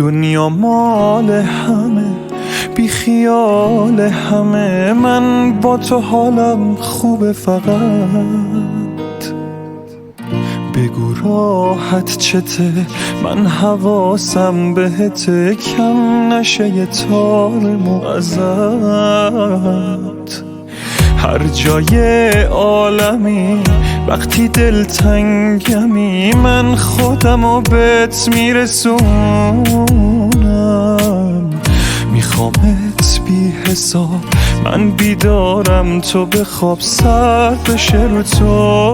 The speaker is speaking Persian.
دنیا مال همه، بی خیال همه، من با تو حالم خوبه، فقط بگو راحت چته، من حواسم بهته، کم نشه یه تار ازت. هر جای عالمی وقتی دلتنگمی، من خودمو بهت میرسونم، میخوامت بی حساب، من بیدارم تو بخواب، سر بشه رو تو.